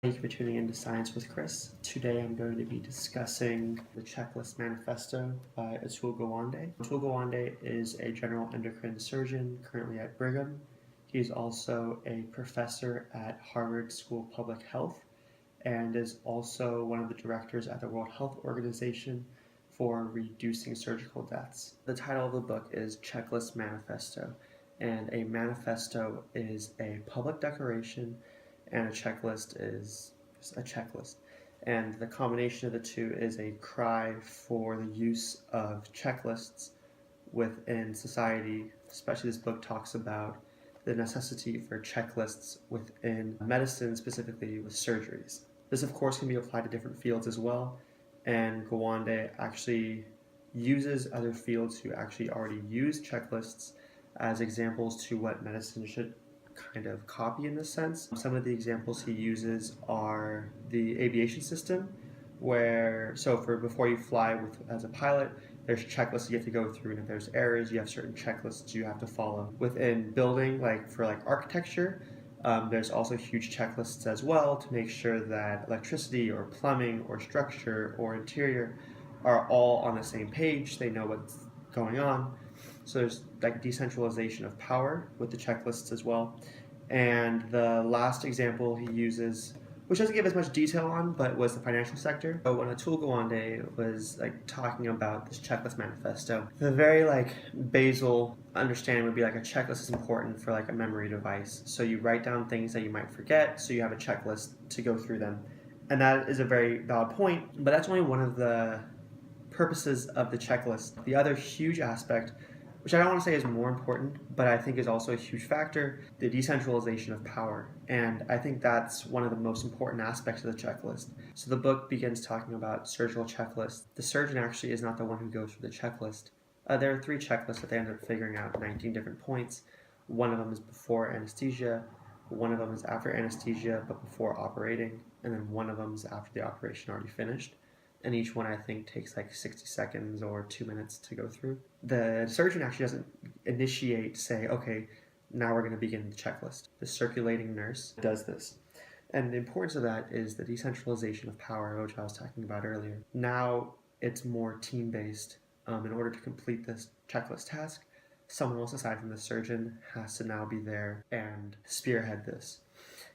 Thank you for tuning in to Science with Chris. Today I'm going to be discussing the Checklist Manifesto by Atul Gawande. Atul Gawande is a general endocrine surgeon currently at Brigham. He's also a professor at Harvard School of Public Health and is also one of the directors at the World Health Organization for reducing surgical deaths. The title of the book is Checklist Manifesto, and a manifesto is a public declaration and a checklist is a checklist. And the combination of the two is a cry for the use of checklists within society. Especially this book talks about the necessity for checklists within medicine, specifically with surgeries. This, of course, can be applied to different fields as well, and Gawande actually uses other fields who actually already use checklists as examples to what medicine should kind of copy in this sense. Some of the examples he uses are the aviation system, where before you fly as a pilot, there's checklists you have to go through, and if there's errors, you have certain checklists you have to follow. Within building, for architecture, there's also huge checklists as well to make sure that electricity or plumbing or structure or interior are all on the same page. They know what's going on. So there's decentralization of power with the checklists as well. And the last example he uses, which doesn't give as much detail on, but was the financial sector. So when Atul Gawande was talking about this checklist manifesto, the very basal understanding would be a checklist is important for a memory device. So you write down things that you might forget, so you have a checklist to go through them. And that is a very valid point, but that's only one of the purposes of the checklist. The other huge aspect, which I don't want to say is more important, but I think is also a huge factor, the decentralization of power. And I think that's one of the most important aspects of the checklist. So the book begins talking about surgical checklists. The surgeon actually is not the one who goes through the checklist. There are 3 checklists that they end up figuring out, 19 different points. One of them is before anesthesia, one of them is after anesthesia but before operating, and then one of them is after the operation already finished. And each one I think takes 60 seconds or 2 minutes to go through. The surgeon actually doesn't initiate, say, okay, now we're going to begin the checklist. The circulating nurse does this. And the importance of that is the decentralization of power, which I was talking about earlier. Now it's more team-based. In order to complete this checklist task, someone else aside from the surgeon has to now be there and spearhead this.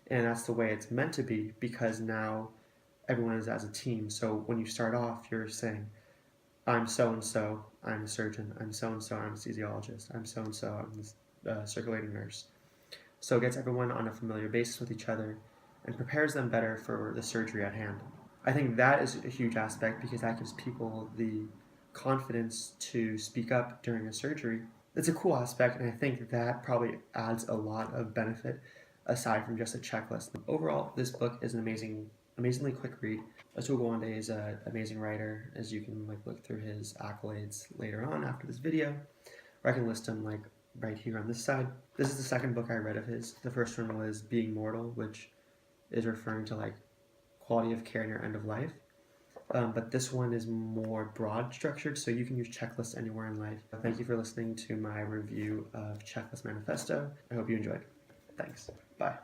And that's the way it's meant to be, because now everyone is as a team. So when you start off, you're saying, I'm so-and-so, I'm a surgeon, I'm so-and-so, I'm an anesthesiologist, I'm so-and-so, I'm the circulating nurse. So it gets everyone on a familiar basis with each other and prepares them better for the surgery at hand. I think that is a huge aspect, because that gives people the confidence to speak up during a surgery. It's a cool aspect, and I think that probably adds a lot of benefit aside from just a checklist. Overall, this book is an amazingly quick read. Atul Gawande is an amazing writer, as you can look through his accolades later on after this video, or I can list them right here on this side. This is the second book I read of his. The first one was Being Mortal, which is referring to quality of care in your end of life. But this one is more broad structured, so you can use checklists anywhere in life. Thank you for listening to my review of Checklist Manifesto. I hope you enjoyed. Thanks. Bye.